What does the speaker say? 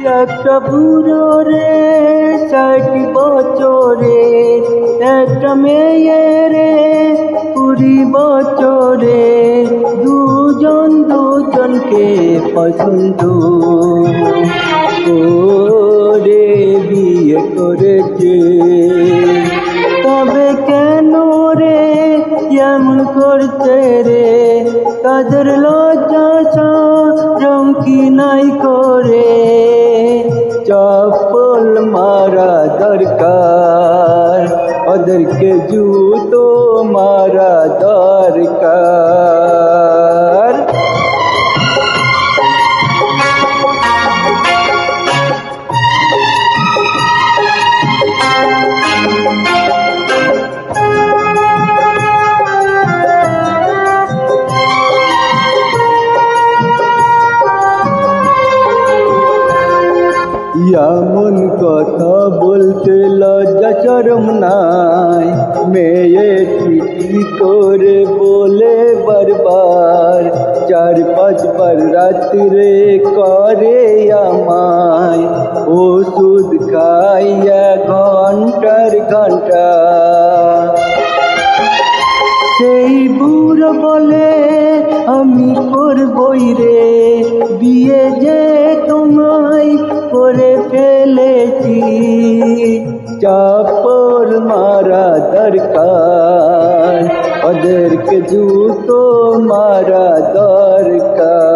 একটা বুড়ো রে 60 বছরে, একটা মেয়ে রে 20 বছরে, দুজন দুজনকে পছন্দ করে বিয়ে করেছে। তবে কেন রে এমন করছে রে, তাদের লজ্জা শরম কি নাই করে? চপ্পল মারা দরকার, ওদেরকে জুতো মারা দরকার। এমন কথা বলতে লজ্জা শরম নাই, মেয়ে চিঠি করে বলে বারবার, 4-5 বার রাত্রে করে আমায় ওষুধ খাইয়া ঘন্টার ঘন্টা। সেই বুড়ো বলে আমি করবই রে বিয়ে, যে তোমায় করে ফেলেছি। চাপড় মারা দরকার, ওদেরকে জুতো মারা দরকার।